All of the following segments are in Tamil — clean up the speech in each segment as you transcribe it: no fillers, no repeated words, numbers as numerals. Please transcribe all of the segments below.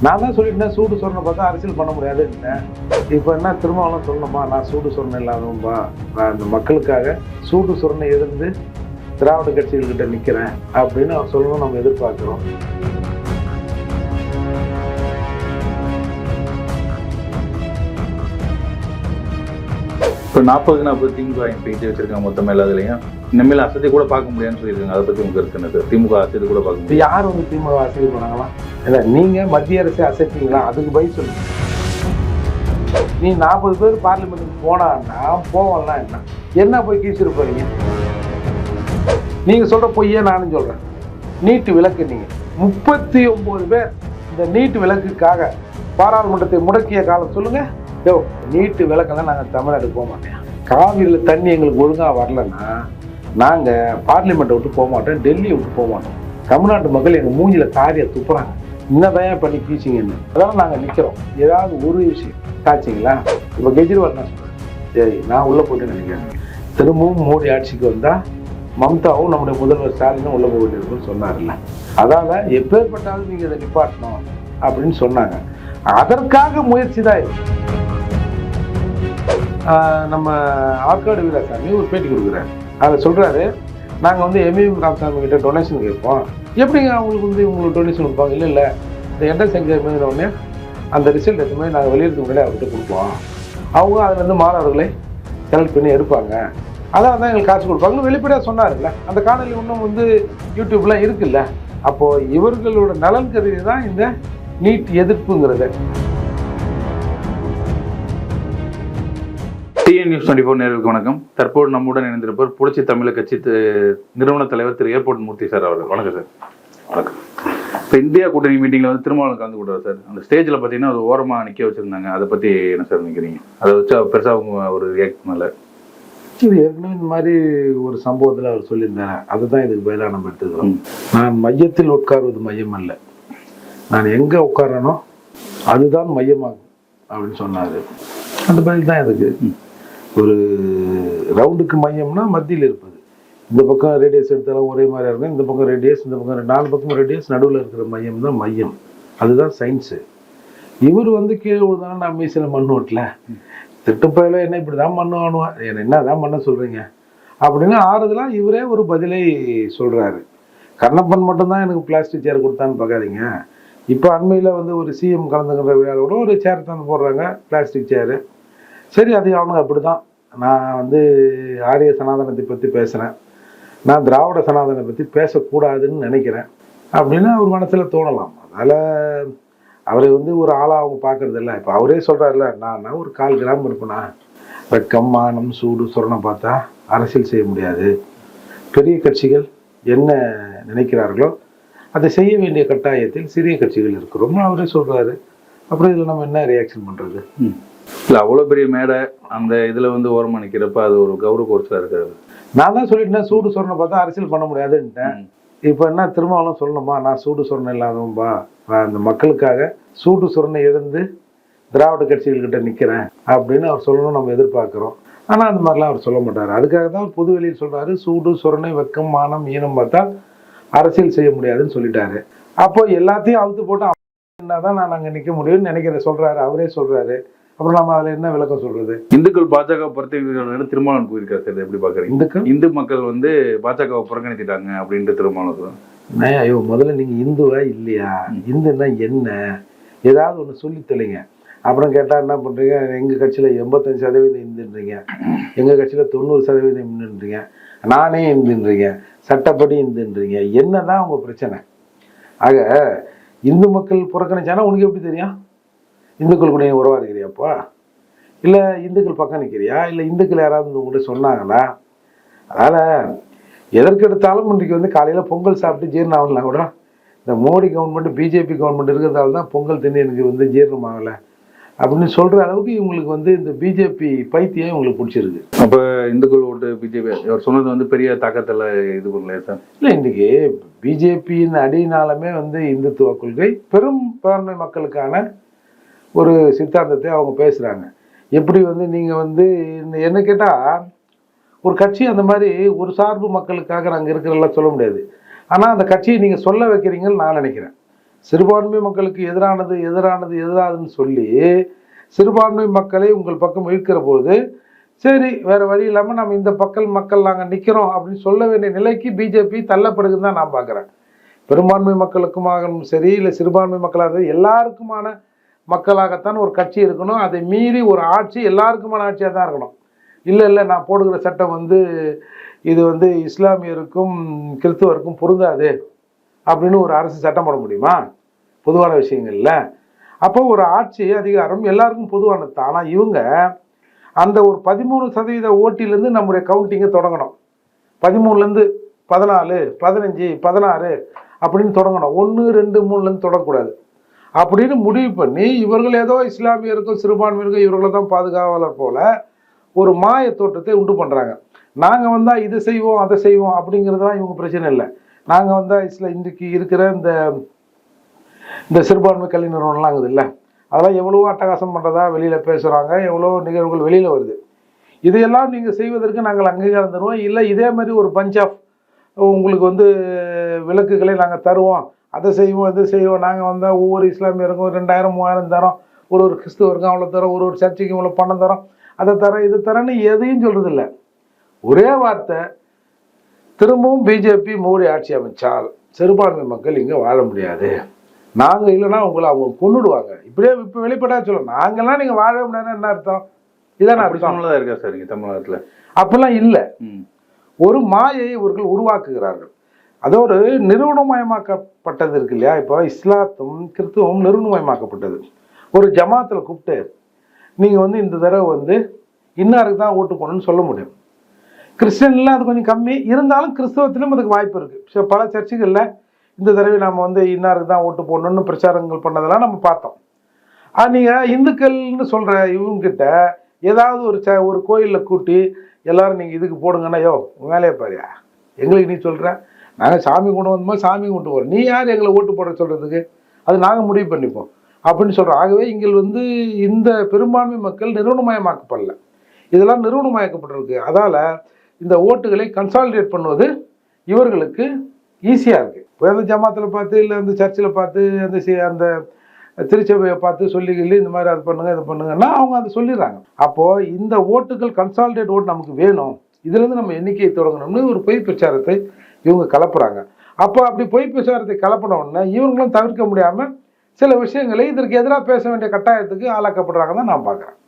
நான் தான் சொல்லிட்டேன், சூடு சொரணை பார்த்தா அரசியல் பண்ண முடியாதுன்னு. இப்போ என்ன திருமாவளவன் சொல்லணுமா, நான் சூடு சொரணை இல்லாதவன்பா, நான் இந்த மக்களுக்காக சூடு சொரணை எதிர்ந்து திராவிட கட்சிகள்கிட்ட நிற்கிறேன் அப்படின்னு அவர் சொல்லணும் நம்ம எதிர்பார்க்குறோம். இப்போ 40 திமுக பேச்சு வச்சிருக்காங்க மொத்தம் எல்லாத்துலையும். இனிமேல் அசதி கூட பார்க்க முடியாதுன்னு சொல்லியிருக்காங்க. அதை பற்றி உங்க கருத்து என்ன சார்? திமுக அசதி கூட பார்க்க முடியும். யார் வந்து திமுக அசதி பண்ணாங்களா? இல்லை, நீங்கள் மத்திய அரசு அசைத்தீங்களா? அதுக்கு பதில் சொல்லுங்க. நீ 40 பேர் பார்லிமெண்ட்டுக்கு போனான்னா போவலாம் என்ன போய் கீழ்ச்சிட்டு போறீங்க? நீங்கள் சொல்கிற பொய்யே நானும் சொல்கிறேன். நீட்டு விலக்கு நீங்கள் 39 பேர் இந்த நீட்டு விலக்குக்காக பாராளுமன்றத்தை முடக்கிய காலம் சொல்லுங்கள். நீட்டு விளக்கெல்லாம் நாங்கள் தமிழ்நாடு போக மாட்டோம். காவிரியில் தண்ணி எங்களுக்கு ஒழுங்காக வரலன்னா நாங்கள் பார்லிமெண்ட்டை விட்டு போக மாட்டோம், டெல்லியை விட்டு போக மாட்டோம். தமிழ்நாட்டு மக்கள் எங்கள் மூஞ்சில் காரியை துப்புறாங்க, இன்னதான் பண்ணி கீச்சிங்கன்னு. அதெல்லாம் நாங்கள் நிற்கிறோம். ஏதாவது ஒரு விஷயம் காய்ச்சிங்களா? இப்போ கெஜ்ரிவால் என்ன சொல்கிறேன், சரி நான் உள்ளே போய்ட்டு நினைக்கிறேன், திரும்பவும் மோடி ஆட்சிக்கு வந்தால் மம்தாவும் நம்முடைய முதல்வர் ஸ்டாலினும் உள்ளே போக வேண்டியிருக்குன்னு சொன்னார்ல. அதால் எப்பேற்பட்டாலும் நீங்கள் இதை நிப்பாட்டணும் அப்படின்னு சொன்னாங்க. அதற்காக முயற்சி தான் இது. நம்ம ஆற்காடு வீராசாமி ஒரு பேட்டி கொடுக்குறாரு. அதில் சொல்கிறாரு, நாங்கள் வந்து எம்இஎம் ராமசாமி கிட்ட டொனேஷன் கேட்போம். எப்படிங்க அவங்களுக்கு வந்து உங்களுக்கு டொனேஷன் கொடுப்பாங்க? இல்லை இந்த என்ட்ரன்ஸ் எக்ஸாம் எழுதினோடனே அந்த ரிசல்ட் எதுவுமே நாங்கள் வெளியிடறதுக்கு முன்னாடி அவர்கிட்ட கொடுப்போம். அவங்க அதுலேருந்து மாணவர்களை செலக்ட் பண்ணி எடுப்பாங்க, அதான் தான் எங்களுக்கு காசு கொடுப்பாங்கன்னு வெளிப்படையாக சொன்னார்ல. அந்த காணொலி இன்னும் வந்து யூடியூப்லாம் இருக்குல்ல. அப்போது இவர்களோட நலன் கருதி தான் இந்த நீட் எதிர்ப்புங்கிறது. டிஎன் நியூஸ் 24 நேயர்களுக்கு வணக்கம். தற்போது நம்முடன் இணைந்திருப்பவர் புரட்சி தமிழக கட்சி நிறுவன தலைவர் திரு ஏர்போர்ட் மூர்த்தி சார் அவர்கள். வணக்கம் சார். வணக்கம். இப்போ இந்தியா கூட்டணி மீட்டிங்கில் வந்து திருமாவளவன் கலந்து கொடுத்தாரு சார். அந்த ஸ்டேஜில் பார்த்தீங்கன்னா அது ஓரமாக நிற்க வச்சுருந்தாங்க. அதை பற்றி என்ன சார் நினைக்கிறீங்க? அதை வச்சு பெருசாக அவங்க ஒரு ரியாக்ட் பண்ணல. இது ஏற்கனவே இந்த மாதிரி ஒரு சம்பவத்தில் அவர் சொல்லியிருந்தாங்க. அதுதான் இதுக்கு பதிலாக நம்ம எடுத்துக்கிறோம். நான் மையத்தில் உட்காருவது மையம் அல்ல, நான் எங்கே உட்காரனோ அதுதான் மையமாகும் அப்படின்னு சொன்னார். அந்த பதில் தான் இதுக்கு. ஒரு ரவுண்டுக்கு மையம்னா மத்தியில் இருப்பது. இந்த பக்கம் ரேடியஸ் எடுத்தாலும் ஒரே மாதிரியா இருக்கும், இந்த பக்கம் ரேடியஸ், இந்த பக்கம் 4 பக்கம் ரேடியஸ், நடுவில் இருக்கிற மையம் தான் மையம். அதுதான் சயின்ஸு. இவர் வந்து கீழே விழுதானா நான் மீசில் மண் ஓட்டல, திட்டுப்பயில என்ன இப்படி தான் மண்ணு ஆணுவான், என்ன தான் பண்ண சொல்கிறீங்க அப்படின்னு ஆறுதலாக இவரே ஒரு பதிலை சொல்கிறாரு. கண்ணப்பன் மட்டும்தான் எனக்கு பிளாஸ்டிக் சேர் கொடுத்தான்னு பார்க்காதீங்க. இப்போ அண்மையில் வந்து ஒரு சிஎம் கலந்துக்கிற விழாவோட ஒரு சேர் தந்து போடுறாங்க, பிளாஸ்டிக் சேரு. சரி, அது அவனுங்க அப்படி தான். நான் வந்து ஆரிய சனாதனத்தை பற்றி பேசுகிறேன், நான் திராவிட சனாதனத்தை பற்றி பேசக்கூடாதுன்னு நினைக்கிறேன் அப்படின்னு அவர் மனசில் தோணலாம். அதனால் அவரை வந்து ஒரு ஆளாக அவங்க பார்க்குறது இல்லை. இப்போ அவரே சொல்கிறாருல, நான் ஒரு 1/4 கிராம் இருப்பேனா, வெக்கம் மானம் சூடு சொரணை பார்த்தா அரசியல் செய்ய முடியாது, பெரிய கட்சிகள் என்ன நினைக்கிறார்களோ அதை செய்ய வேண்டிய கட்டாயத்தில் சிறிய கட்சிகள் இருக்கிறோம்னு அவரே சொல்கிறாரு. அப்புறம் இதில் நம்ம என்ன ரியாக்ஷன் பண்ணுறது? இல்லை, அவ்வளோ பெரிய மேடை அந்த இதில் வந்து ஓரமாக நிற்கிறப்ப அது ஒரு கௌரவ கோர்ஸாக இருக்காது. நான் தான் சொல்லிட்டேன், சூடு சொரணை பார்த்தா அரசியல் பண்ண முடியாதுன்ட்டேன். இப்போ என்ன திருமாவளவன் சொல்லணுமா, நான் சூடு சொரணை இல்லாதவன்பா, நான் இந்த மக்களுக்காக சூடு சொரணை எழுந்து திராவிட கட்சிகள்கிட்ட நிற்கிறேன் அப்படின்னு அவர் சொல்லணும் நம்ம எதிர்பார்க்குறோம். ஆனால் அந்த மாதிரிலாம் அவர் சொல்ல மாட்டார். அதுக்காக தான் அவர் பொது வெளியில் சொல்கிறாரு, சூடு சொரணை வெக்கம் மானம் ஈனம் பார்த்தா அரசியல் செய்ய முடியாதுன்னு சொல்லிட்டாரு. அப்போ எல்லாத்தையும் அவுத்து போட்டு என்னதான் நான் அங்கே நிற்க முடியும்னு நினைக்கிறேன் சொல்கிறாரு, அவரே சொல்கிறாரு. அப்புறம் நம்ம அதில் என்ன விளக்கம் சொல்றது? இந்துக்கள் பாஜக பொறுத்த திருமாவளவன் போயிருக்காரு சார், எப்படி பார்க்குறீங்க? இந்து மக்கள் வந்து பாஜகவை புறக்கணித்துட்டாங்க அப்படின்ட்டு திருமாவளவன். ஐயோ, முதல்ல நீங்கள் இந்துவா இல்லையா, இந்துன்னா என்ன, ஏதாவது ஒன்று சொல்லி தெளிங்க. அப்புறம் கேட்டால் என்ன பண்ணுறீங்க, எங்கள் கட்சியில் 85% இந்துன்றீங்க, எங்கள் கட்சியில் 90% இந்துன்றீங்க, நானே இந்துன்றீங்க, சட்டப்படி இந்துன்றீங்க. என்ன தான் உங்கள் பிரச்சனை? ஆக இந்து மக்கள் புறக்கணிச்சானா உனக்கு எப்படி தெரியும்? இந்துக்கள் கூட உறவா இருக்கிறியாப்பா, இல்லை இந்துக்கள் பக்கம் நிற்கிறியா, இல்லை இந்துக்கள் யாராவது உங்கள்கிட்ட சொன்னாங்களா? அதனால் எதற்கெடுத்தாலும் இன்றைக்கு வந்து காலையில் பொங்கல் சாப்பிட்டு ஜீரணம் ஆகலாம் கூட இந்த மோடி கவர்மெண்ட் பிஜேபி கவர்மெண்ட் இருக்கிறதால தான் பொங்கல் தின்னு எனக்கு வந்து ஜீரணம் ஆகலை அப்படின்னு சொல்கிற அளவுக்கு இவங்களுக்கு வந்து இந்த பிஜேபி பைத்தியம் இவங்களுக்கு பிடிச்சிருக்கு. அப்போ இந்துக்கள் ஓட்டு பிஜேபி அவர் சொன்னது வந்து பெரிய தாக்கத்தில் இது பண்ணல சார்? இல்லை, இன்றைக்கி பிஜேபியின் அடியினாலுமே வந்து இந்துத்துவ கொள்கை பெரும் பெரும்பான்மை மக்களுக்கான ஒரு சித்தாந்தத்தை அவங்க பேசுகிறாங்க. எப்படி வந்து நீங்கள் வந்து என்ன கேட்டால் ஒரு கட்சி அந்த மாதிரி ஒரு சார்பு மக்களுக்காக நாங்கள் இருக்கிறதெல்லாம் சொல்ல முடியாது. ஆனால் அந்த கட்சியை நீங்கள் சொல்ல வைக்கிறீங்கன்னு நான் நினைக்கிறேன். சிறுபான்மை மக்களுக்கு எதிரானதுன்னு சொல்லி சிறுபான்மை மக்களை உங்கள் பக்கம் இழுக்கிற போது சரி வேற வழி இல்லாமல் நம்ம இந்த மக்கள் நாங்கள் நிற்கிறோம் அப்படின்னு சொல்ல வேண்டிய நிலைக்கு பிஜேபி தள்ளப்படுதுன்னு தான் நான் பார்க்குறேன். பெரும்பான்மை மக்களுக்குமாகவும் சரி இல்லை சிறுபான்மை மக்களாக எல்லாருக்குமான மக்களாகத்தான் ஒரு கட்சி இருக்கணும். அதை மீறி ஒரு ஆட்சி எல்லாருக்குமான ஆட்சியாக தான் இருக்கணும். இல்லை நான் போடுகிற சட்டம் இது இஸ்லாமியருக்கும் கிறிஸ்துவருக்கும் பொருந்தாது அப்படின்னு ஒரு அரசு சட்டம் போட முடியுமா? பொதுவான விஷயங்கள்ல. அப்போ ஒரு ஆட்சி அதிகாரம் எல்லாருக்கும் பொதுவானது தான். ஆனால் இவங்க அந்த ஒரு 13% ஓட்டிலேருந்து நம்முடைய கவுண்டிங்கை தொடங்கணும். 13லேருந்து 14, 15, 16 அப்படின்னு தொடங்கணும். 1, 2, 3லேருந்து தொடங்கக்கூடாது அப்படின்னு முடிவு பண்ணி இவர்கள் ஏதோ இஸ்லாமியருக்கும் சிறுபான்மையருக்கும் இவர்களை தான் பாதுகாவலர் போல ஒரு மாய தோற்றத்தை உண்டு பண்ணுறாங்க. நாங்கள் வந்தால் இதை செய்வோம் அதை செய்வோம் அப்படிங்கிறதுலாம் இவங்க பிரச்சனை இல்லை. நாங்கள் வந்தால் இன்றைக்கு இருக்கிற இந்த சிறுபான்மை கல்வி நிறுவனம்லாம் இருக்குது இல்லை, அதெல்லாம் எவ்வளவோ அட்டகாசம் பண்ணுறதா வெளியில் பேசுகிறாங்க, எவ்வளோ நிகழ்வுகள் வெளியில் வருது. இதையெல்லாம் நீங்கள் செய்வதற்கு நாங்கள் அங்கீகாரம் தருவோம். இல்லை இதே மாதிரி ஒரு பஞ்ச் ஆஃப் உங்களுக்கு விளக்குகளை நாங்கள் தருவோம், அதை செய்வோம் இதை செய்வோம், நாங்கள் வந்தால் ஒவ்வொரு இஸ்லாமியருக்கும் 2000 3000 தரோம், ஒரு கிறிஸ்துவருக்கும் அவ்வளோ தரோம், ஒரு சர்ச்சைக்கும் இவ்வளோ பணம் தரோம், அதை தரோம் இது தரேன்னு எதையும் சொல்கிறதில்ல. ஒரே வார்த்தை, திரும்பவும் பிஜேபி மோடி ஆட்சி அமைச்சால் சிறுபான்மை மக்கள் இங்கே வாழ முடியாது, நாங்கள் இல்லைன்னா உங்களை அவங்க கொண்டுடுவாங்க. இப்படியே இப்போ வெளிப்படா சொல்லணும். நாங்கள்லாம் நீங்கள் வாழ முடியாதுன்னு என்ன அர்த்தம்? இதான அர்த்தம் இருக்கா சார் இங்கே தமிழ்நாட்டில்? அப்படிலாம் இல்லை. ஒரு மாயை இவர்கள் உருவாக்குகிறார்கள். அதோடு நிறுவனமயமாக்கப்பட்டது இருக்கு இல்லையா? இப்போ இஸ்லாத்தும் கிறிஸ்துவம் நிறுவனமயமாக்கப்பட்டது. ஒரு ஜமாத்தில் கூப்பிட்டு நீங்கள் இந்த தடவை இன்னாருக்கு தான் ஓட்டு போடணும்னு சொல்ல முடியும். கிறிஸ்டியன்லாம் அது கொஞ்சம் கம்மி இருந்தாலும் கிறிஸ்தவத்திலும் அதுக்கு வாய்ப்பு இருக்குது. பல சர்ச்சுகளில் இந்த தடவை நம்ம இன்னாருக்கு தான் ஓட்டு போடணும்னு பிரச்சாரங்கள் பண்ணதெல்லாம் நம்ம பார்த்தோம். நீங்கள் இந்துக்கள்னு சொல்கிற இவங்ககிட்ட ஏதாவது ஒரு கோயிலில் கூட்டி எல்லாரும் நீங்கள் இதுக்கு போடுங்கன்னா, யோ வேலையை பாரியா, எங்களுக்கு நீ சொல்கிற, நாங்கள் சாமி கொண்டு வந்தோமா சாமி கொண்டு போகிறோம், நீ யார் எங்களை ஓட்டு போட சொல்கிறதுக்கு, அது நாங்கள் முடிவு பண்ணிப்போம் அப்படின்னு சொல்கிறோம். ஆகவே இங்கே இந்த பெரும்பான்மை மக்கள் நிறுவனமயமாக்கப்படல, இதெல்லாம் நிறுவனமயக்கப்பட்டிருக்கு. அதால் இந்த ஓட்டுகளை கன்சாலிடேட் பண்ணுவது இவர்களுக்கு ஈஸியாக இருக்குது. இப்போ அந்த ஜமாத்தில் பார்த்து இல்லை அந்த சர்ச்சில் பார்த்து அந்த திருச்சபையை பார்த்து சொல்லி இந்த மாதிரி அது பண்ணுங்க இது பண்ணுங்கன்னா அவங்க அதை சொல்லிடுறாங்க. அப்போது இந்த ஓட்டுகள் கன்சாலிடேட் ஓட்டு நமக்கு வேணும், இதுலேருந்து நம்ம எண்ணிக்கையை தொடங்கணும்னு ஒரு பொய் பிரச்சாரத்தை இவங்க கலப்புறாங்க. அப்போ அப்படி பொய் பிரச்சாரத்தை கலப்பின உடனே இவங்களும் தவிர்க்க முடியாமல் சில விஷயங்களை இதற்கு எதிராக பேச வேண்டிய கட்டாயத்துக்கு ஆளாக்கப்படுறாங்க தான் நான் பார்க்குறேன்.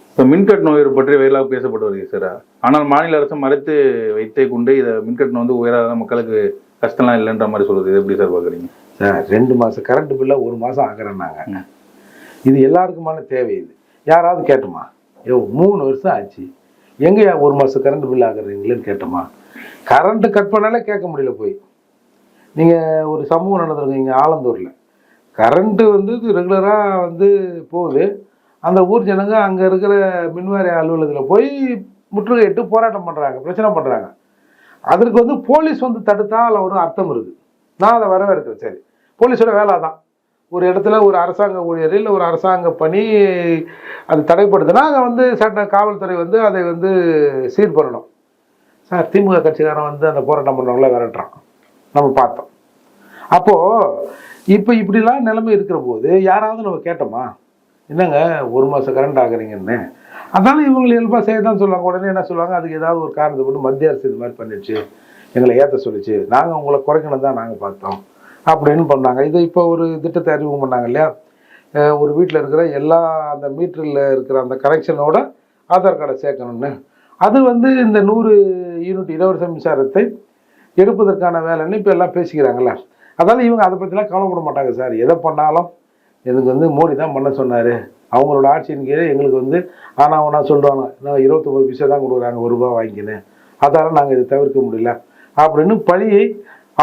இப்போ மின்கட்டண உயர்வு பற்றி வயலாக பேசப்பட்டு வருகிறது சார். ஆனால் மாநில அரசு மறைத்து வைத்தே கொண்டு இதை மின்கட்டணம் உயராத மக்களுக்கு கஷ்டம்லாம் இல்லைன்ற மாதிரி சொல்லுது. இது எப்படி சார் பார்க்குறீங்க? சார் 2 மாதம் கரண்ட் பில்லை 1 மாதம் ஆகிறேன்னாங்க. இது எல்லாருக்குமான தேவை. இது யாராவது கேட்டோமா? 3 வருஷம் ஆச்சு, எங்கேயா 1 மாதம் கரண்ட் பில் ஆகுறீங்களேன்னு கேட்டோமா? கரண்ட்டு கட் பண்ணாலே கேட்க முடியல. போய் நீங்கள் ஒரு சமூகம் நடந்திருக்கு இங்கே ஆலந்தூரில், கரண்ட்டு ரெகுலராக போகுது. அந்த ஊர் ஜனங்க அங்கே இருக்கிற மின்வாரிய அலுவலகத்தில் போய் முற்றுகையிட்டு போராட்டம் பண்ணுறாங்க, பிரச்சனை பண்ணுறாங்க. அதற்கு போலீஸ் தடுத்தால் ஒரு அர்த்தம் இருக்குது. நான் அதை வரவேற்கிறேன். சரி, போலீஸோட வேலை தான். ஒரு இடத்துல ஒரு அரசாங்க ஊழியர் இல்லை ஒரு அரசாங்க பணி அது தடைப்படுதுன்னா அங்கே சட்ட காவல்துறை அதை சீர் பண்ணணும். சார் திமுக கட்சிக்காரன் அந்த போராட்டம் பண்ணவங்கள விரட்டுறான், நம்ம பார்த்தோம். அப்போது இப்போ இப்படிலாம் நிலைமை இருக்கிற போது யாராவது நம்ம கேட்டோமா, என்னங்க 1 மாதம் கரண்ட் ஆகுறீங்கன்னு? அதனால இவங்க இயல்பாக செய்ய தான் சொல்லுவாங்க. உடனே என்ன சொல்லுவாங்க, அதுக்கு ஏதாவது ஒரு காரணத்தை போட்டு மத்திய அரசு இது மாதிரி பண்ணிடுச்சு, எங்களை ஏற்ற சொல்லிச்சு, நாங்கள் உங்களை குறைக்கணும் தான் நாங்கள் பார்த்தோம் அப்படின்னு பண்ணாங்க. இது இப்போ ஒரு திட்டத்தை அறிமுகம் பண்ணாங்க இல்லையா? ஒரு வீட்டில் இருக்கிற எல்லா அந்த மீட்டரில் இருக்கிற அந்த கனெக்ஷனோட ஆதார் கார்டை சேர்க்கணும்னு. அது இந்த 100 யூனிட் இலவச மின்சாரத்தை எடுப்பதற்கான வேலைன்னு இப்போ எல்லாம் பேசிக்கிறாங்கல்ல. அதனால் இவங்க அதை பற்றிலாம் கவலைப்பட மாட்டாங்க. சார் எதை பண்ணாலும் எனக்கு மோடி தான் பண்ண சொன்னார், அவங்களோட ஆட்சியின் கீழே எங்களுக்கு ஆனால் சொல்லுவாங்க, நான் 29 பைசா தான் கொடுக்குறாங்க, ₹1 வாங்கிக்கினேன், அதால் நாங்கள் இதை தவிர்க்க முடியல அப்படின்னு பழியை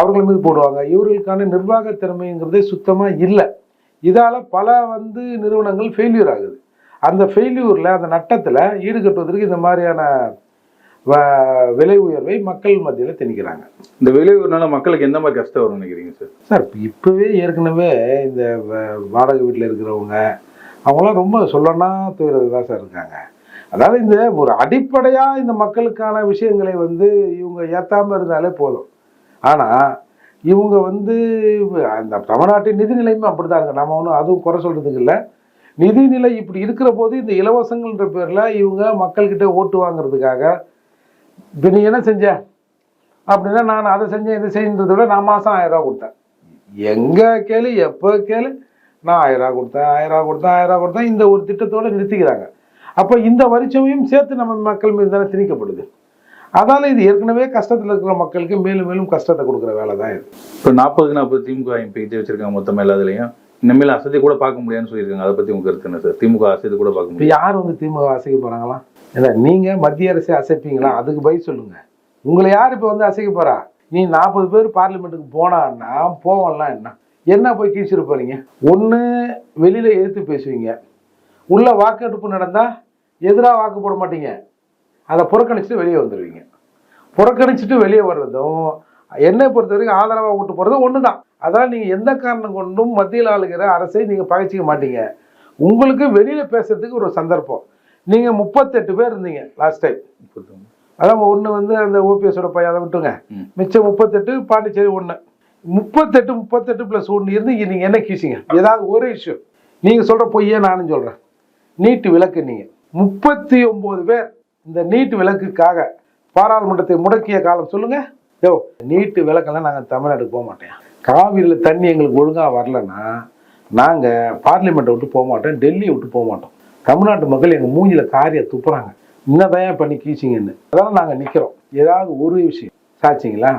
அவர்கள் மீது போடுவாங்க. இவர்களுக்கான நிர்வாக திறமைங்கிறதே சுத்தமாக இல்லை. இதால் பல நிறுவனங்கள் ஃபெயில்யூர் ஆகுது. அந்த ஃபெயில்யூரில் அந்த நட்டத்தில் ஈடுகட்டுவதற்கு இந்த மாதிரியான விலை உயர்வை மக்கள் மத்தியில் திணிக்கிறாங்க. இந்த விலை உயர்வுனால மக்களுக்கு எந்த மாதிரி கஷ்டம் வரும்னு நினைக்கிறீங்க சார்? சார் இப்போவே ஏற்கனவே இந்த வாடகை வீட்டில் இருக்கிறவங்க அவங்களாம் ரொம்ப சொல்லனா துயரது தான் சார் இருக்காங்க. அதாவது இந்த ஒரு அடிப்படையாக இந்த மக்களுக்கான விஷயங்களை இவங்க ஏற்றாமல் இருந்தாலே போதும். ஆனால் இவங்க வந்து அந்த தமிழ்நாட்டின் நிதிநிலையுமே அப்படிதான் இருக்கு. நம்ம ஒன்றும் அதுவும் குறை சொல்றதுக்கு இல்லை. நிதிநிலை இப்படி இருக்கிற போது இந்த இலவசங்கள்ன்ற பேர்ல இவங்க மக்கள்கிட்ட ஓட்டு வாங்குறதுக்காக இப்போ நீ என்ன செஞ்ச அப்படின்னா, நான் அதை செஞ்சேன் இதை செய்யறதை விட நான் மாதம் 1000 ரூபா கொடுத்தேன். எங்க கேளு எப்போ கேளு நான் 1000 ரூபா கொடுத்தேன் 1000 ரூபா கொடுத்தேன் 1000 ரூபா கொடுத்தேன் இந்த ஒரு திட்டத்தோட நிறுத்திக்கிறாங்க. அப்போ இந்த வரிச்சவையும் சேர்த்து நம்ம மக்கள் மீது தானே திணிக்கப்படுது. அதால இது ஏற்கனவே கஷ்டத்தில் இருக்கிற மக்களுக்கு மேலும் மேலும் கஷ்டத்தை கொடுக்குற வேலை தான் இது. இப்போ 40 திமுக எம்பி வச்சிருக்காங்க மொத்தமாக எல்லாத்துலையும். இனிமேல் அசதி கூட பார்க்க முடியாதுன்னு சொல்லியிருக்காங்க. அதை பற்றி உங்க கருத்து என்ன சார்? திமுக அசதி கூட பார்க்க முடியும். யார் வந்து திமுக அசைக்க போறாங்களா? ஏன்னா நீங்க மத்திய அரசை அசைப்பீங்களா? அதுக்கு பதில் சொல்லுங்க. உங்களை யார் இப்போ வந்து அசைக்க போறா? நீ 40 பேர் பார்லிமெண்ட்டுக்கு போனான்னா போவலாம் என்ன போய் கீழ்ச்சிட்டு போறீங்க? ஒன்று வெளியில எதிர்த்து பேசுவீங்க, உள்ள வாக்கெடுப்பு நடந்தா எதிராக வாக்கு போட மாட்டீங்க, அதை புறக்கணிச்சுட்டு வெளியே வந்துடுவீங்க. புறக்கணிச்சுட்டு வெளியே வர்றதும் என்னை பொறுத்த வரைக்கும் ஆதரவாக ஓட்டு போகிறதும் ஒன்று தான். அதாவது நீங்கள் எந்த காரணம் கொண்டும் மத்தியில் ஆளுகிற அரசை நீங்கள் பகைச்சிக்க மாட்டீங்க. உங்களுக்கு வெளியில் பேசுறதுக்கு ஒரு சந்தர்ப்பம். நீங்கள் 38 பேர் இருந்தீங்க லாஸ்ட் டைம். அதான் ஒன்று வந்து அந்த ஓபிஎஸோட பையன், அதை விட்டுங்க, மிச்சம் 38, பாண்டிச்சேரி 1, 38 + 1 இருந்து நீங்கள் என்ன கீசிங்க? ஏதாவது ஒரு இஷ்யூ நீங்கள் சொல்கிற பொய்யே நானும் சொல்கிறேன். நீட்டு விலக்கு நீங்கள் 39 பேர் இந்த நீட்டு விலக்குக்காக பாராளுமன்றத்தை முடக்கிய காலம் சொல்லுங்க. நீட்டு விலக்கெல்லாம் நாங்கள் தமிழ்நாட்டுக்கு போக மாட்டோம். காவிரியில் தண்ணி எங்களுக்கு ஒழுங்காக வரலன்னா நாங்கள் பார்லிமெண்ட்டை விட்டு போக மாட்டோம், டெல்லியை விட்டு போக மாட்டோம். தமிழ்நாட்டு மக்கள் எங்கள் மூஞ்சில காரியை துப்புறாங்க, இன்னதான் பண்ணி கீச்சிங்கன்னு. அதெல்லாம் நாங்கள் நிற்கிறோம். ஏதாவது ஒரு விஷயம் சாட்சிங்களா?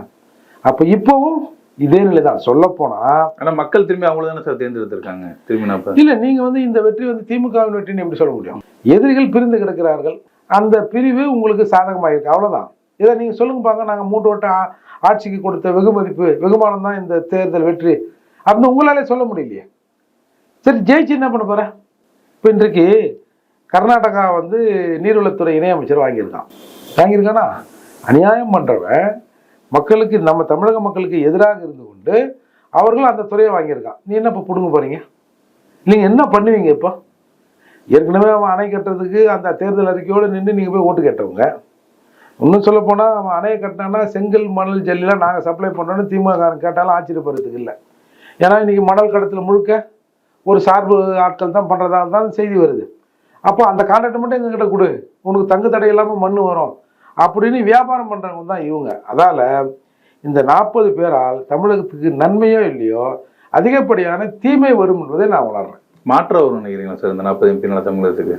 அப்போ இப்போவும் இதே நிலை தான். சொல்ல போனா ஆனால் மக்கள் திரும்பி அவங்கள தானே சார் தேர்ந்தெடுத்திருக்காங்க. திரும்பி இல்லை, நீங்கள் வந்து இந்த வெற்றி வந்து திமுகவின் வெற்றின்னு எப்படி சொல்ல முடியும்? எதிரிகள் பிரிந்து கிடக்கிறார்கள், அந்த பிரிவு உங்களுக்கு சாதகமாக இருக்கு, அவ்வளோதான். இதை நீங்கள் சொல்லுங்க பாங்க. நாங்கள் 3 வருடம் ஆட்சிக்கு கொடுத்த வெகுமானம் தான் இந்த தேர்தல் வெற்றி அப்படின்னு உங்களாலே சொல்ல முடியலையே. சரி, ஜெயிச்சு என்ன பண்ண போற? இப்போ இன்றைக்கு கர்நாடகா வந்து நீர்வளத்துறை இணையமைச்சர் வாங்கியிருக்கானா? அநியாயம் பண்றவன் மக்களுக்கு, நம்ம தமிழக மக்களுக்கு எதிராக இருந்து கொண்டு அவர்கள் அந்த துறையை வாங்கியிருக்கான். நீ என்ன இப்போ பிடுங்க போறீங்க? நீங்க என்ன பண்ணுவீங்க? இப்போ ஏற்கனவே அவன் அணை கட்டுறதுக்கு அந்த தேர்தல் அறிக்கையோடு நின்று நீங்கள் போய் ஓட்டு கேட்டவங்க. இன்னும் சொல்ல போனால் அவன் அணையை கட்டினான்னா செங்கல் மணல் ஜல்லிலாம் நாங்கள் சப்ளை பண்ணுறோன்னு திமுக கேட்டாலும் ஆச்சரியப்படுறதுக்கு இல்லை. ஏன்னா இன்னைக்கு மணல் கடத்தில் முழுக்க ஒரு சார்பு ஆட்கள் தான் பண்ணுறதா தான் செய்தி வருது. அப்போ அந்த கான்ட்ராக்ட் மட்டும் எங்ககிட்ட கொடு, உனக்கு தங்கு தடை இல்லாமல் மண் வரும் அப்படின்னு வியாபாரம் பண்ணுறவங்க தான் இவங்க. அதால் இந்த 40 பேரால் தமிழகத்துக்கு நன்மையோ இல்லையோ அதிகப்படியான தீமை வரும் என்பதை நான் உணர்றேன். மாற்றம் வரும்னு நினைக்கிறீங்களா சார் இந்த 40 எம்பி தமிழகத்துக்கு?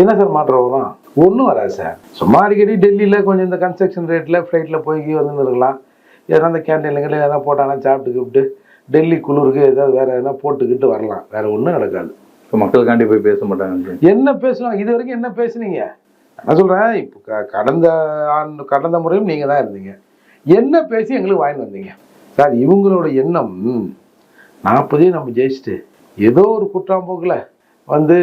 என்ன சார் மாற்றம் வரும்? ஒன்றும் வராது சார். சும்மா அடிக்கடி டெல்லியில் கொஞ்சம் இந்த கன்ஸ்ட்ரக்ஷன் ரேட்டில் ஃப்ளைட்டில் போய் வந்துன்னு இருக்கலாம். ஏன்னா அந்த கேன்டீன்ல எதாவது போட்டாங்கன்னா சாப்பிட்டுக்கிட்டு டெல்லி குளிருக்கு ஏதாவது வேறு எதனா போட்டுக்கிட்டு வரலாம். வேறு ஒன்றும் நடக்காது. இப்போ மக்களுக்காண்டி போய் பேச மாட்டாங்க. என்ன பேசுவாங்க? இது வரைக்கும் என்ன பேசுனீங்க? நான் சொல்கிறேன், இப்போ கடந்த முறையும் நீங்கள் தான் இருந்தீங்க. என்ன பேசி எங்களுக்கு வாங்கிட்டு வந்தீங்க சார்? இவங்களோட எண்ணம் 40 நம்ம ஜெயிச்சுட்டு ஏதோ ஒரு குற்றாம்போக்கில் வந்து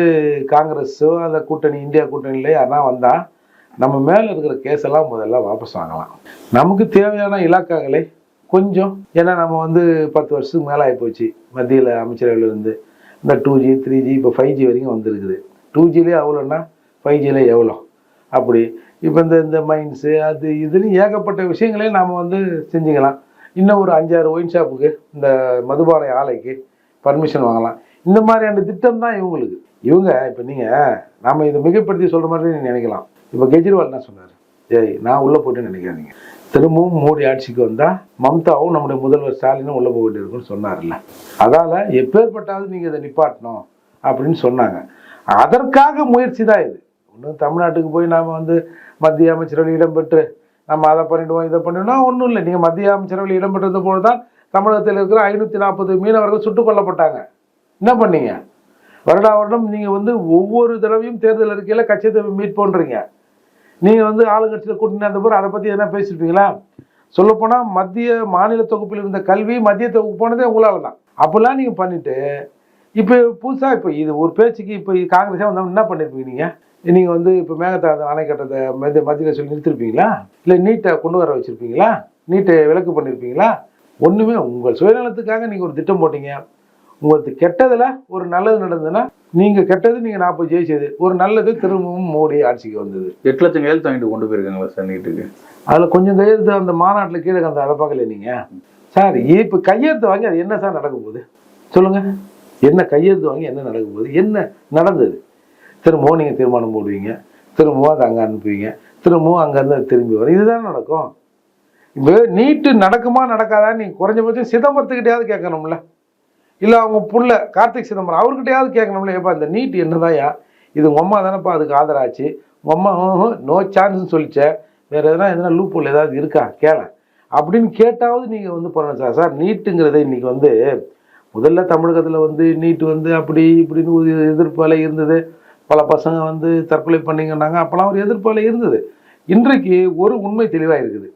காங்கிரஸோ அந்த கூட்டணி இந்தியா கூட்டணியிலே யாருனா வந்தால் நம்ம மேலே இருக்கிற கேஸெல்லாம் முதல்ல வாபஸ் வாங்கலாம். நமக்கு தேவையான இலாக்காக்களை கொஞ்சம், ஏன்னா நம்ம வந்து 10 வருஷத்துக்கு மேலே ஆகிப்போச்சு மத்தியில் அமைச்சரவையிலிருந்து. இந்த 2G 3G இப்போ 5G வரைக்கும் வந்துருக்குது. 2Gலே அவ்வளோன்னா 5Gலே எவ்வளோ அப்படி. இப்போ இந்த மைன்ஸு அது இதுன்னு ஏகப்பட்ட விஷயங்களையும் நாம் வந்து செஞ்சுக்கலாம். இன்னும் ஒரு 5-6 ஒயின் ஷாப்புக்கு இந்த மதுபானை ஆலைக்கு பர்மிஷன் வாங்கலாம். இந்த மாதிரியான திட்டம் தான் இவங்களுக்கு. இவங்க இப்போ நீங்கள் நாம் இதை மிகப்படுத்தி சொல்கிற மாதிரி நீங்கள் நினைக்கலாம். இப்போ கெஜ்ரிவால் என்ன சொன்னார்? நான் உள்ளே போய்ட்டு நினைக்காதீங்க, திரும்பவும் மோடி ஆட்சிக்கு வந்தால் மம்தாவும் நம்முடைய முதல்வர் ஸ்டாலினும் உள்ளே போக வேண்டியிருக்குன்னு சொன்னார்ல. அதால் எப்பேற்பட்டாவது நீங்கள் இதை நிப்பாட்டணும் அப்படின்னு சொன்னாங்க. அதற்காக முயற்சி தான் இது. ஒன்றும் தமிழ்நாட்டுக்கு போய் நாம் வந்து மத்திய அமைச்சரவையில் இடம்பெற்று நம்ம அதை பண்ணிவிடுவோம் இதை பண்ணிவிடுவோம் ஒன்றும் இல்லை. நீங்கள் மத்திய அமைச்சரவையில் இடம்பெற்றது போது தான் தமிழகத்தில் இருக்கிற 540 மீனவர்கள் சுட்டுக் கொல்லப்பட்டாங்க. என்ன பண்ணீங்க? வருடம் நீங்கள் வந்து ஒவ்வொரு தடவையும் தேர்தல் அறிக்கையில் கட்சியை மீட் பண்ணுறீங்க. நீங்கள் வந்து ஆளுங்கட்சியில் கூட்டின அந்த பேர் அதை பற்றி எதனா பேசியிருப்பீங்களா? சொல்லப்போனால் மத்திய மாநில தொகுப்பில் இருந்த கல்வி மத்திய தொகுப்பு போனதே உங்களால் தான். அப்போல்லாம் நீங்கள் பண்ணிவிட்டு இப்போ புதுசாக இப்போ இது ஒரு பேச்சுக்கு இப்போ காங்கிரஸாக வந்தால் என்ன பண்ணியிருப்பீங்க? நீங்கள் வந்து இப்போ மேகதாது அணை கட்டத்தை மத்தியில் சொல்லி நிறுத்திருப்பீங்களா? இல்லை நீட்டை கொண்டு வர வச்சுருப்பீங்களா? நீட்டை விலக்கு பண்ணியிருப்பீங்களா? ஒன்றுமே. உங்கள் சுயநலத்துக்காக நீங்கள் ஒரு திட்டம் போட்டீங்க. உங்களுக்கு கெட்டதில் ஒரு நல்லது நடந்ததுன்னா நீங்கள் கெட்டது நீங்கள் 40 ஜெயிச்சது, ஒரு நல்லது திரும்பவும் மோடி ஆட்சிக்கு வந்தது. 8 லட்சம் கையெழுத்து வாங்கிட்டு கொண்டு போயிருக்காங்களா சார் நீட்டுக்கு? அதில் கொஞ்சம் கையெழுத்து அந்த மாநாட்டில் கீழே அந்த அதை பார்க்கல நீங்கள். சார் இப்போ கையெழுத்து வாங்கி அது என்ன சார் நடக்க போகுது சொல்லுங்க? என்ன கையெழுத்து வாங்கி என்ன நடக்க போகுது? என்ன நடந்தது? திரும்பவும் நீங்கள் தீர்மானம் போடுவீங்க, திரும்பவும் அதை அங்கே அனுப்புவீங்க, திரும்பவும் அங்கேருந்து அது திரும்பி வரும். இதுதான் நடக்கும். இப்போ நீட்டு நடக்குமா நடக்காதான்னு நீங்கள் குறைஞ்சபட்சம் சிதம்பரத்துக்கிட்டையாவது கேட்கணும்ல, இல்லை அவங்க புள்ள கார்த்திக் சிதம்பரம் அவர்கிட்டையாவது கேட்கணும்ல. ஏப்பா இந்த நீட் என்னதாயா, இது உங்கள் அம்மா தானேப்பா அதுக்கு ஆதராச்சு, உங்கள் அம்மா நோ சான்ஸ்ன்னு சொல்லிச்ச, வேறு எதனா லூப்போல் ஏதாவது இருக்கா கேள அப்படின்னு கேட்டாவது நீங்கள் வந்து போகணும் சார். சார் நீட்டுங்கிறத இன்றைக்கி வந்து முதல்ல தமிழகத்தில் வந்து நீட்டு வந்து அப்படி இப்படின்னு ஒரு எதிர்ப்பு அலை இருந்தது. பல பசங்க வந்து தற்கொலை பண்ணிங்கன்னாங்க. அப்போலாம் ஒரு எதிர்ப்பு அலை இருந்தது. இன்றைக்கு ஒரு உண்மை தெளிவாக இருக்குது.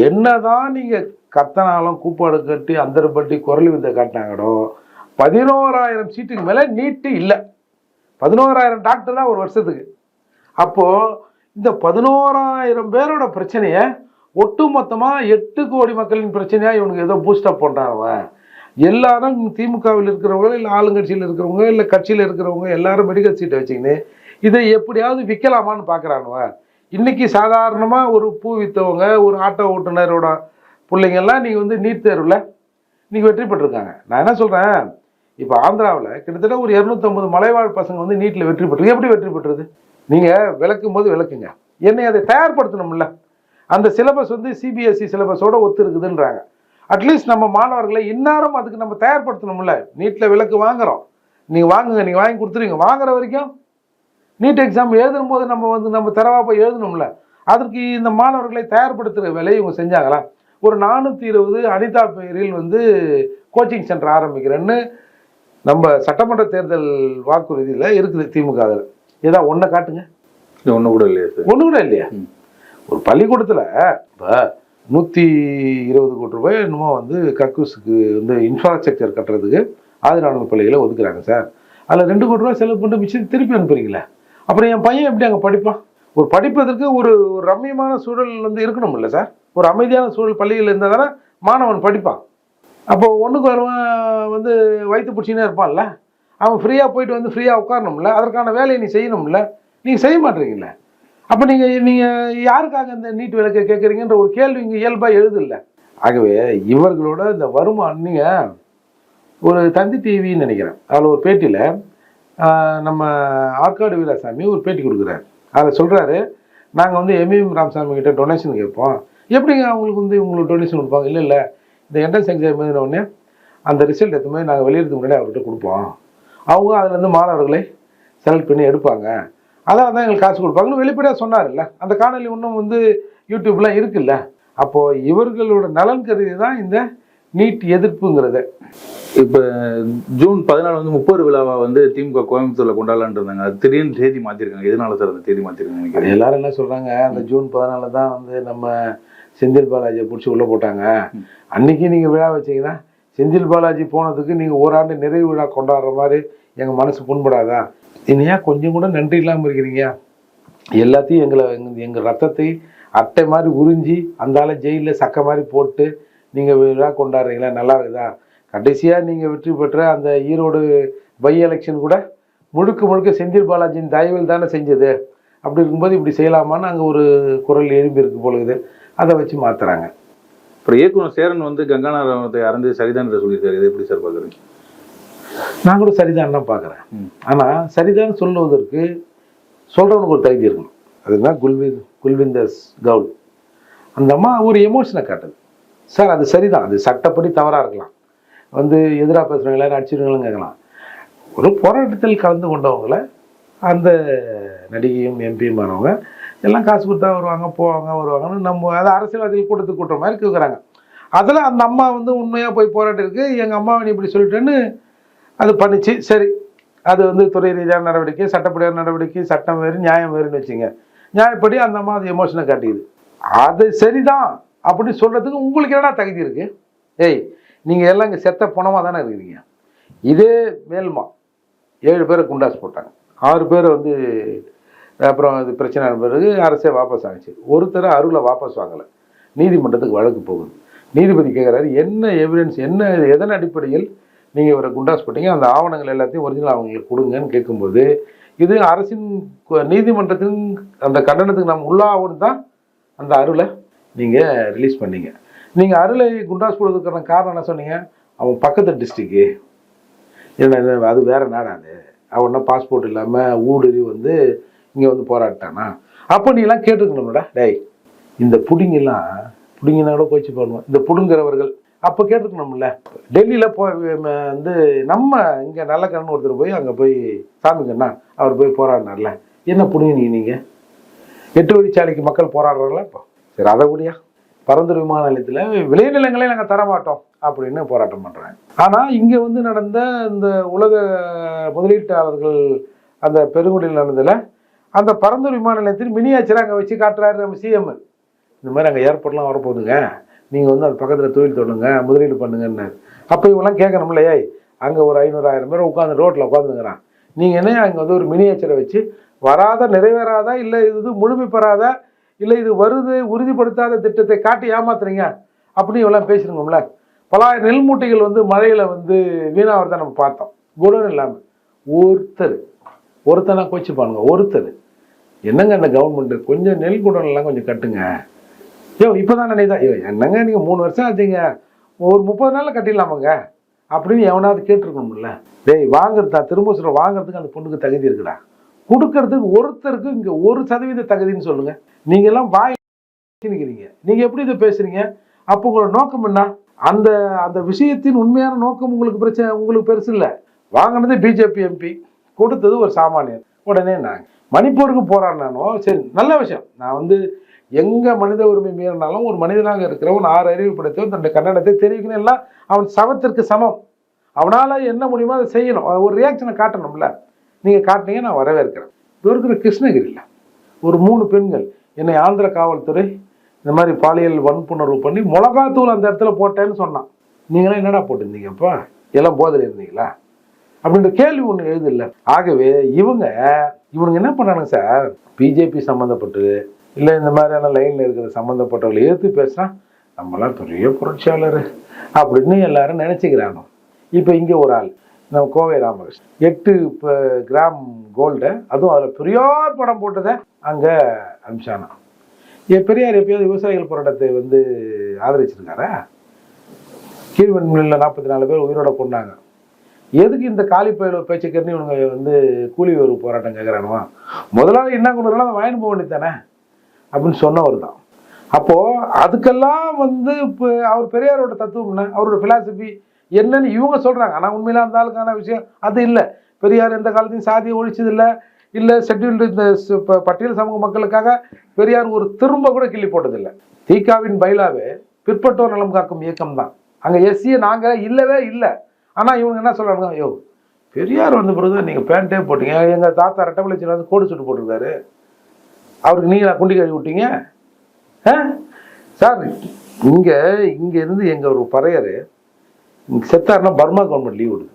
என்னதான் நீங்கள் கத்தனாலும் கூப்பாடு கட்டி அந்தரப்பட்டி குரல் வித்தை காட்டினாங்கடோ 11,000 சீட்டுக்கு மேலே நீட்டு இல்லை. 11,000 டாக்டர் தான் ஒரு வருஷத்துக்கு. அப்போது இந்த 11,000 பேரோட பிரச்சனையை ஒட்டு மொத்தமாக 8 கோடி மக்களின் பிரச்சனையாக இவனுக்கு ஏதோ பூஸ்டப் பண்ணுறாங்க. எல்லாரும் திமுகவில் இருக்கிறவங்க, இல்லை ஆளுங்கட்சியில் இருக்கிறவங்க, இல்லை கட்சியில் இருக்கிறவங்க எல்லாரும் மெடிக்கல் சீட்டை வச்சுக்கின்னு இதை எப்படியாவது விற்கலாமான்னு பார்க்குறானுவ. இன்றைக்கி சாதாரணமாக ஒரு பூ விற்றவங்க, ஒரு ஆட்டோ ஓட்டுநரோட பிள்ளைங்கள்லாம் நீங்கள் வந்து நீட் தேர்வில் நீங்கள் வெற்றி பெற்றிருக்காங்க. நான் என்ன சொல்கிறேன், இப்போ ஆந்திராவில் கிட்டத்தட்ட ஒரு 250 மலைவாழ் பசங்க வந்து நீட்டில் வெற்றி பெற்று. எப்படி வெற்றி பெற்றது? நீங்கள் விளக்கும் போது விளக்குங்க, என்னை அதை தயார்படுத்தணும்ல. அந்த சிலபஸ் வந்து சிபிஎஸ்சி சிலபஸோடு ஒத்து இருக்குதுன்றாங்க. அட்லீஸ்ட் நம்ம மாணவர்களை இன்னாரும் அதுக்கு நம்ம தயார்படுத்தணும்ல. நீட்டில் விலக்கு வாங்குகிறோம், நீங்கள் வாங்குங்க, நீங்கள் வாங்கி கொடுத்துருவீங்க. வாங்குற வரைக்கும் நீட் எக்ஸாம் எழுதும் போது நம்ம தரவா போய் எழுதணும்ல. அதற்கு இந்த மாணவர்களை தயார்படுத்துகிற வேலையை இவங்க செஞ்சாங்களா? ஒரு 420 அனிதா பெயரில் வந்து கோச்சிங் சென்டர் ஆரம்பிக்கிறேன்னு நம்ம சட்டமன்ற தேர்தல் வாக்குறுதியில் இருக்குது திமுக. அதில் ஏதாவது ஒன்றை காட்டுங்க. ஒன்று கூட இல்லையா சார்? ஒன்று கூட இல்லையா? ஒரு பள்ளிக்கூடத்தில் இப்போ 120 கோடி ரூபாய் என்னமோ வந்து கக்கூஸுக்கு வந்து இன்ஃப்ராஸ்ட்ரக்சர் கட்டுறதுக்கு ஆதிராணுவ பள்ளிகளை ஒதுக்குறாங்க சார். அதில் 2 கோடி ரூபாய் செலவு பண்ணி மிச்சம் திருப்பி அனுப்புறீங்களே. அப்புறம் என் பையன் எப்படி அங்கே படிப்பான்? ஒரு படிப்பதற்கு ஒரு ரம்மியமான சூழல் வந்து இருக்கணும் இல்லை சார்? ஒரு அமைதியான சூழல் பள்ளிகள் இருந்தால் தானே மாணவன் படிப்பான். அப்போ ஒன்றுக்கு வருவன் வந்து வயிற்று பிடிச்சினே இருப்பான்ல, அவன் ஃப்ரீயாக போயிட்டு வந்து ஃப்ரீயாக உட்காரணும்ல. அதற்கான வேலையை நீ செய்யணும்ல, நீங்கள் செய்ய மாட்டீங்கல்ல. அப்போ நீங்கள் யாருக்காக இந்த நீட் விலக்கை கேட்குறீங்கன்ற ஒரு கேள்வி இங்கே இயல்பாக எழுதில்லை. ஆகவே இவர்களோட இந்த வருமானம், நீங்கள் ஒரு தந்தி டிவின்னு நினைக்கிறேன், அதில் ஒரு பேட்டியில் நம்ம ஆற்காடு வீராசாமி ஒரு பேட்டி கொடுக்குறாரு. அதில் சொல்கிறாரு, நாங்கள் வந்து எம்எம் ராமசாமி கிட்ட டொனேஷன் கேட்போம். எப்படிங்க அவங்களுக்கு வந்து உங்களுக்கு டொனேஷன் கொடுப்பாங்க? இல்லை இந்த என்ட்ரன்ஸ் எக்ஸாம் எழுதினோடனே அந்த ரிசல்ட் எடுத்து மாதிரி நாங்கள் வெளியிடறதுக்கு முன்னாடி அவர்கிட்ட கொடுப்போம். அவங்க அதுலேருந்து மாணவர்களை செலக்ட் பண்ணி எடுப்பாங்க, அதான் எங்களுக்கு காசு கொடுப்பாங்கன்னு வெளிப்படையாக சொன்னார்ல. அந்த காணொலி இன்னும் வந்து யூடியூப்லாம் இருக்குல்ல. அப்போது இவர்களோட நலன் கருதி தான் இந்த நீட் எதிர்ப்புங்கிறது. இப்போ ஜூன் 14 வந்து 30 விழாவை வந்து திமுக கோயம்புத்தூரில் கொண்டாடலான் இருந்தாங்க. அது திடீர்னு தேதி மாற்றிருக்காங்க. எதனால சார் அந்த தேதி மாற்றிருக்காங்க? எல்லாரும் என்ன சொல்கிறாங்க, அந்த ஜூன் 14 தான் வந்து நம்ம செந்தில் பாலாஜியை பிடிச்சி உள்ளே போட்டாங்க. அன்றைக்கி நீங்கள் விழா வச்சிங்கன்னா செந்தில் பாலாஜி போனதுக்கு நீங்கள் ஓராண்டு நிறைவு விழா கொண்டாடுற மாதிரி எங்கள் மனசு புண்படாதா? இனியா கொஞ்சம் கூட நன்றி இல்லாமல் இருக்கிறீங்க. எல்லாத்தையும் எங்கள் ரத்தத்தை அட்டை மாதிரி உறிஞ்சி அந்த ஆளை ஜெயிலில் சக்கை மாதிரி போட்டு நீங்கள் விழா கொண்டாடுறீங்களா? நல்லா இருக்குதா? கடைசியாக நீங்கள் வெற்றி பெற்ற அந்த ஈரோடு பை எலெக்ஷன் கூட முழுக்க செந்தில் பாலாஜியின் தயவில் தானே செஞ்சது. அப்படி இருக்கும்போது இப்படி செய்யலாமான்னு அங்கே ஒரு குரல் எழும்பி இருக்கு பொழுது, அதை வச்சு மாற்றுறாங்க. அப்புறம் இயக்குனர் சேரன் வந்து கங்கானாரத்தை அறந்து சரிதான் சொல்லியிருக்காரு. இது எப்படி சார் பார்க்குறீங்க? நான் கூட சரிதான் தான் பார்க்குறேன். ஆனால் சரிதான் சொல்லுவதற்கு சொல்கிறவனுக்கு ஒரு தகுதி இருக்கணும். அதுதான் குல்விந்தர் கவுல் அந்த அம்மா ஒரு எமோஷனை காட்டுது. சார் அது சரிதான், அது சட்டப்படி தவறாக இருக்கலாம், வந்து எதிராக பேசுகிறவங்கள அடிச்சிருவங்களும் கேட்கலாம். ஒரு போராட்டத்தில் கலந்து கொண்டவங்களை அந்த நடிகையும் எம்பியும் ஆனவங்க எல்லாம் காசு கொடுத்தா வருவாங்க வருவாங்கன்னு நம்ம அதை அரசியல்வாதிகள் கூட்டத்துக்கு கூட்டுற மாதிரி கேட்குறாங்க. அதில் அந்த அம்மா வந்து உண்மையாக போய் போராட்டிருக்கு. எங்கள் அம்மாவை நீ இப்படி சொல்லிட்டேன்னு அது பண்ணிச்சு. சரி, அது வந்து துறை ரீதியான நடவடிக்கை, சட்டப்படியான நடவடிக்கை, சட்டம் வேறு நியாயம் வேறுன்னு வச்சுங்க. நியாயப்படி அந்த அம்மா அது எமோஷனை காட்டிக்குது. அது சரிதான் அப்படின்னு சொல்கிறதுக்கு உங்களுக்கு என்னடா தகுதி இருக்குது? ஏய், நீங்கள் எல்லாம் இங்கே செத்த பணமாக தானே இருக்கிறீங்க. இதே மேல்மா 7 பேரை குண்டாஸ் போட்டாங்க, 6 பேரை வந்து அப்புறம் இது பிரச்சனை பிறகு அரசே வாபஸ் ஆகிச்சு. ஒருத்தரை அருளை வாபஸ் வாங்கலை, நீதிமன்றத்துக்கு வழக்கு போகுது. நீதிபதி கேட்குறாரு, என்ன எவிடன்ஸ், எதன் அடிப்படையில் நீங்கள் இவரை குண்டாஸ் போட்டீங்க, அந்த ஆவணங்கள் எல்லாத்தையும் ஒரிஜினல் அவங்களுக்கு கொடுங்கன்னு கேட்கும்போது, இது அரசின் நீதிமன்றத்தின் அந்த கண்டனத்துக்கு நம்ம உள்ளாகணும் தான் அந்த அருளை நீங்கள் ரிலீஸ் பண்ணீங்க. நீங்கள் அருளை குண்டாஸ் போடுறதுக்கான காரணம் என்ன சொன்னீங்க? அவன் பக்கத்து டிஸ்ட்ரிக்கு, என்ன அது வேற நாடாது, அவன்னா பாஸ்போர்ட் இல்லாமல் ஊடுருவி வந்து இங்கே வந்து போராட்டானா? அப்போ நீலாம் கேட்டுக்கணும்டா, டேய் இந்த புடிங்கினா கூட போச்சு பண்ணுவோம், இந்த புடுங்கிறவர்கள் அப்போ கேட்டுக்கணும்ல. டெல்லியில் வந்து நம்ம இங்கே நல்ல கண்ணு ஒருத்தர் போய் அங்கே போய் சாமிக்கண்ணா அவர் போய் போராடினார்ல, என்ன புடுங்கினீங்க நீங்கள்? 8 வழிச்சாலைக்கு மக்கள் போராடுறாங்களா? இப்போ சரி, அதை கூடியா பரந்தூர் விமான நிலையத்தில் விளைநிலங்களே நாங்கள் தரமாட்டோம் அப்படின்னு போராட்டம் பண்ணுறாங்க. ஆனால் இங்கே வந்து நடந்த இந்த உலக முதலீட்டாளர்கள் அந்த பெருங்குடியில் நடந்ததில் அந்த பரந்தூர் விமான நிலையத்தில் மினியாச்சரை அங்கே வச்சு காட்டுறாரு நம்ம சிஎம். இந்த மாதிரி அங்கே ஏர்போர்ட்லாம் வரப்போகுதுங்க, நீங்கள் வந்து அது பக்கத்தில் தொழில் தொடங்க, முதலீடு பண்ணுங்கன்னாரு. அப்போ இவங்கெல்லாம் கேட்கணும் இல்லையா, அங்கே ஒரு 500-1000 பேர் உட்காந்து ரோட்டில் உட்காந்துங்கிறான், நீங்கள் என்ன அங்கே வந்து ஒரு மினியேச்சரை வச்சு வராத நிறைவேறாதா இல்லை இது முழுமை பெறாதா இல்லை இது வருது உறுதிப்படுத்தாத திட்டத்தை காட்டி ஏமாத்துறீங்க அப்படின்னு இவெல்லாம் பேசிருக்கோம்ல. பலாயிரம் நெல் மூட்டைகள் வந்து மழையில் வந்து வீணாகிறத நம்ம பார்த்தோம். குடம் இல்லாமல் ஒருத்தனா கோச்சு பாருங்க, ஒருத்தர் என்னங்க அந்த கவர்மெண்ட் கொஞ்சம் நெல் குடம் எல்லாம் கொஞ்சம் கட்டுங்க. இப்போதான் நினைதான் என்னங்க நீங்கள் 3 வருஷம் ஆச்சுங்க, ஒரு 30 நாளில் கட்டிடலாமாங்க அப்படின்னு எவனாவது கேட்டிருக்கணும்ல. டேய் வாங்குறதா திரும்ப சொல்ற, வாங்குறதுக்கு அந்த பொண்ணுக்கு தகுதி இருக்குடா, கொடுக்கறதுக்கு ஒருத்தருக்கு இங்கே 1% தகுதின்னு சொல்லுங்க. நீங்க எல்லாம் வாய் நிற்கிறீங்க, நீங்க எப்படி இதை பேசுறீங்க? அப்போ உங்களோட நோக்கம் என்ன? அந்த அந்த விஷயத்தின் உண்மையான நோக்கம் உங்களுக்கு பிரச்சனை, உங்களுக்கு பெருசு இல்லை. வாங்கினது பிஜேபி எம்பி, கொடுத்தது ஒரு சாமானியர். உடனே நாங்கள் மணிப்பூருக்கு போராடினானோ சரி, நல்ல விஷயம். நான் வந்து எங்க மனித உரிமை மீறினாலும் ஒரு மனிதனாக இருக்கிறவன் 6 அறிவு படைத்தவன் தன்னுடைய கன்னடத்தை தெரிவிக்கணும், எல்லாம் அவன் சவத்திற்கு சமம். அவனால என்ன முடியுமோ அதை செய்யணும், ஒரு ரியாக்ஷனை காட்டணும்ல. நீங்க காட்டினீங்க, நான் வரவேற்கிறேன். இது இருக்கிற கிருஷ்ணகிரியில் ஒரு 3 பெண்கள் என்னை ஆந்திர காவல்துறை இந்த மாதிரி பாலியல் வன்புணர்வு பண்ணி மிளகாத்தூள் அந்த இடத்துல போட்டேன்னு சொன்னான். நீங்களாம் என்னடா போட்டிருந்தீங்கப்பா, எல்லாம் போதையில் இருந்தீங்களா அப்படின்ற கேள்வி ஒன்று எழுதில்ல. ஆகவே இவனுங்க என்ன பண்ணானுங்க சார், பிஜேபி சம்மந்தப்பட்டு இல்லை இந்த மாதிரியான லைனில் இருக்கிற சம்மந்தப்பட்டவர்களை எதிர்த்து பேசுனா நம்மளாம் பெரிய புரட்சியாளர் அப்படின்னு எல்லாரும் நினச்சிக்கிறானோ. இப்போ இங்கே ஒரு ஆள் நம்ம கோவை ராமகிருஷ்ணன் 8 கிராம் கோல்டை, அதுவும் அதில் பெரியார் படம் போட்டதை அங்கே அமிச்சானா. பெரியார் எப்பயாவது விவசாயிகள் போராட்டத்தை வந்து ஆதரிச்சிருக்காரா? கீழ்வெண்மில்ல 44 பேர் உயிரோட கொண்டாங்க. எதுக்கு இந்த காலி பயில பேச்சுக்கன்னு இவங்க வந்து கூலி ஒரு போராட்டம் கேட்குறானுவா? முதலாளி என்ன கொண்டு வரலாம், அதை வாங்கிட்டு போக வேண்டியதானே அப்படின்னு சொன்னவர் தான். அப்போது அதுக்கெல்லாம் வந்து இப்போ அவர் பெரியாரோட தத்துவம்னா அவரோட ஃபிலாசபி என்னன்னு இவங்க சொல்கிறாங்க. ஆனால் உண்மையில அந்த ஆளுக்கான விஷயம் அது இல்லை. பெரியார் எந்த காலத்தையும் சாதியை ஒழிச்சதில்லை, இல்லை ஷெட்யூல்டு இந்த பட்டியல் சமூக மக்களுக்காக பெரியார் ஒரு திரும்ப கூட கிள்ளி போட்டதில்லை. தீகாவின் பைலாவே பிற்பட்டோர் நலம் காக்கும் இயக்கம் தான். அங்கே எஸ்சியை நாங்கள் இல்லவே இல்லை. ஆனால் இவங்க என்ன சொல்கிறாங்க, பெரியார் வந்த பிறகு நீங்கள் பேண்ட்டே போட்டீங்க, எங்கள் தாத்தா ரெட்டமலைச்சியில் வந்து கோடு சுட்டு போட்டிருக்காரு, அவருக்கு நீங்கள் குண்டி கழுவி விட்டீங்க சார். இங்கேருந்து எங்கள் ஒரு பறையர் செத்தாருன்னா பர்மா கவர்மெண்ட் லீவ் விடுது,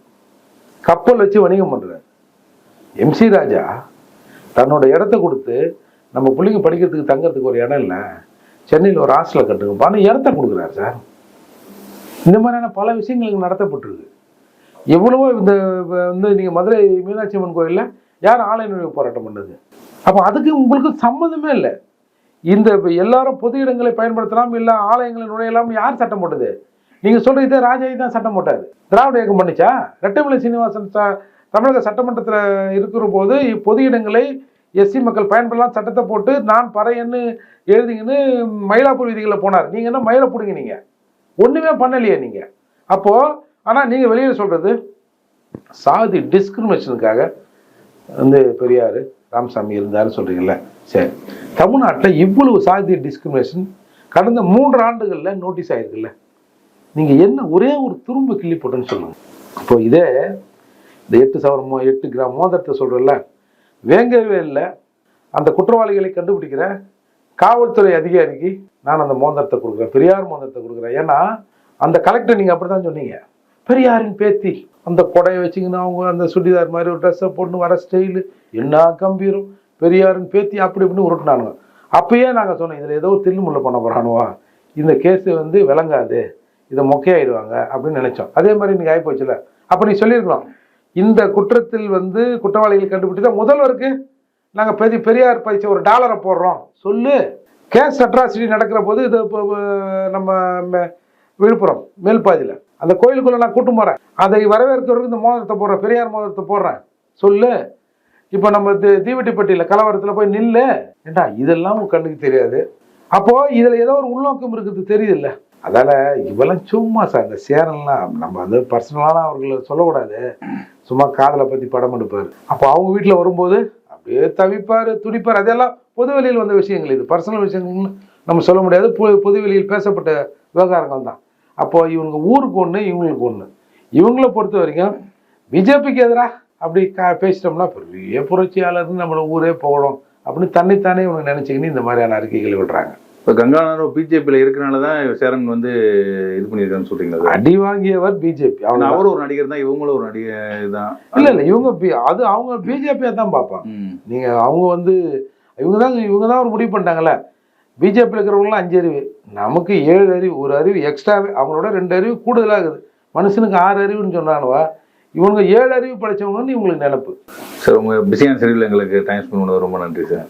கப்பல் வச்சு வணிகம் பண்ணுறாரு. MC ராஜா தன்னோட இடத்த கொடுத்து நம்ம பிள்ளைங்க படிக்கிறதுக்கு தங்கறதுக்கு ஒரு இடம் இல்லை, சென்னையில் ஒரு ஹாஸ்டலை கட்டுங்கப்பான்னு இடத்த கொடுக்குறாரு சார். இந்த மாதிரியான பல விஷயங்களுக்கு நடத்தப்பட்டிருக்கு. எவ்வளவோ இந்த வந்து நீங்கள் மதுரை மீனாட்சி அம்மன் கோயிலில் யார் ஆலய நுழைவு போராட்டம் பண்ணது? அப்போ அதுக்கு உங்களுக்கு சம்மந்தமே இல்லை. இந்த எல்லாரும் பொது இடங்களை பயன்படுத்தலாம், இல்லை ஆலயங்களை நுழையலாம், யார் சட்டம் போட்டது? நீங்கள் சொல்கிற இதே ராஜாஜி தான் சட்டம் போட்டார். திராவிட இயக்கம் பண்ணிச்சா? ரெட்டமலை சீனிவாசன் தமிழக சட்டமன்றத்தில் இருக்கிற போது பொது இடங்களை SC மக்கள் பயன்படலாம் சட்டத்தை போட்டு நான் பறையன்னு எழுதிங்கன்னு மயிலாப்பூர் வீதிகளில் போனார். நீங்கள் என்ன மயிலை பிடிங்க, நீங்கள் ஒன்றுமே பண்ணலையே நீங்கள். அப்போது ஆனால் நீங்கள் வெளியில் சொல்கிறது சாதி டிஸ்கிரிமினேஷனுக்காக வந்து பெரியார் ராமசாமி இருந்தாருன்னு சொல்கிறீங்கல்ல. சரி, தமிழ்நாட்டில் இவ்வளவு சாதி டிஸ்கிரிமினேஷன் கடந்த 3 ஆண்டுகளில் நோட்டீஸ் ஆகிருக்குல்ல. நீங்கள் என்ன ஒரே ஒரு துரும்பு கிள்ளி போட்டுன்னு சொல்லுங்கள். இப்போ இதே இந்த 8 கிராம் மோதிரத்தை சொல்கிறல்ல, வேங்கவே இல்லை அந்த குற்றவாளிகளை கண்டுபிடிக்கிற காவல்துறை அதிகாரிக்கு நான் அந்த மோதிரத்தை கொடுக்குறேன், பெரியார் மோதிரத்தை கொடுக்குறேன். ஏன்னா அந்த கலெக்டர் நீங்கள் அப்படி தான் சொன்னீங்க, பெரியாரின் பேத்தி அந்த கொடையை வச்சிங்கன்னா அவங்க அந்த சுடிதார் மாதிரி ஒரு ட்ரெஸ்ஸை போட்டு வர ஸ்டைலு என்ன கம்பீரம், பெரியாரின் பேத்தி அப்படி இப்படின்னு உருட்டினானுங்க. அப்பயே நாங்கள் சொன்னோம் இதில் ஏதோ தில்லுமுள்ள பண்ண போகிறானுவா, இந்த கேஸு வந்து விளங்காது, இதை மொக்கையாயிடுவாங்க அப்படின்னு நினைச்சோம். அதே மாதிரி நீங்கள் ஆகிப்போச்சுல. அப்போ நீ சொல்லியிருக்கலாம் இந்த குற்றத்தில் வந்து குற்றவாளிகள் கண்டுபிடிச்சா முதல்வருக்கு நாங்கள் பெரியார் பதிச்ச ஒரு $1 போடுறோம் சொல்லு. கேஸ் அட்ராசிட்டி நடக்கிற போது இது இப்போ நம்ம விழுப்புரம் மேல்பாதியில் அந்த கோயிலுக்குள்ள நான் கூட்டும் போகிறேன், அதை வரவேற்கிறவருக்கு இந்த மோதிரத்தை போடுறேன், பெரியார் மோதிரத்தை போடுறேன், சொல்லு இப்போ நம்ம தீவெட்டிப்பட்டியில் கலவரத்தில் போய் நில்லு ஏண்டா, இதெல்லாம் உன் கண்ணுக்கு தெரியாது. அப்போ இதுல ஏதோ ஒரு உள்நோக்கம் இருக்குது தெரியுதுல்ல. அதால இவெல்லாம் சும்மா சார், இந்த சேரன்லாம் நம்ம வந்து பர்சனலான அவர்களை சொல்லக்கூடாது, சும்மா காதலை பத்தி படம் எடுப்பாரு. அப்போ அவங்க வீட்டுல வரும்போது அப்படியே தவிப்பாரு துடிப்பார். அதெல்லாம் பொதுவெளியில் வந்த விஷயங்கள், இது பர்சனல் விஷயங்கள்னு நம்ம சொல்ல முடியாது, பொதுவெளியில் பேசப்பட்ட விவகாரங்கள் தான். அப்போ இவங்க ஊருக்கு ஒண்ணு இவங்களுக்கு ஒண்ணு. இவங்களை பொறுத்த வரைக்கும் பிஜேபிக்கு எதிராக அப்படி பேசிட்டோம்னா பெரிய புரட்சியாளர்னு நம்மளோட ஊரே போகணும் அப்படின்னு தன்னைத்தானே இவங்க நினைச்சுக்கின்னு இந்த மாதிரியான அறிக்கைகள் விடுறாங்க. இப்போ கங்காதரன் பிஜேபியில் இருக்கிறனாலதான் சேரன் வந்து இது பண்ணியிருக்கான்னு சொல்றீங்களா? அடி வாங்கியவர் பிஜேபி, அவரும் ஒரு நடிகர் தான், இவங்களும் ஒரு நடிகர் தான். இல்ல இவங்க அது அவங்க பிஜேபியா தான் பார்ப்பாங்க. நீங்க அவங்க வந்து இவங்க தான் ஒரு முடிவு பண்ணிட்டாங்கல்ல. பிஜேபியில் இருக்கிறவங்களாம் 5 அறிவு, நமக்கு 7 அறிவு, ஒரு அறிவு எக்ஸ்ட்ராவே, அவங்களோட 2 அறிவு கூடுதலாகுது. மனுஷனுக்கு 6 அறிவுன்னு சொன்னானுவா, இவங்க 7 அறிவு படிச்சவங்கன்னு இவங்களுக்கு நினைப்பு. சார் உங்க பிஸியான சரியில் எங்களுக்கு டைம் ஸ்பெண்ட் பண்ண ரொம்ப நன்றி சார்.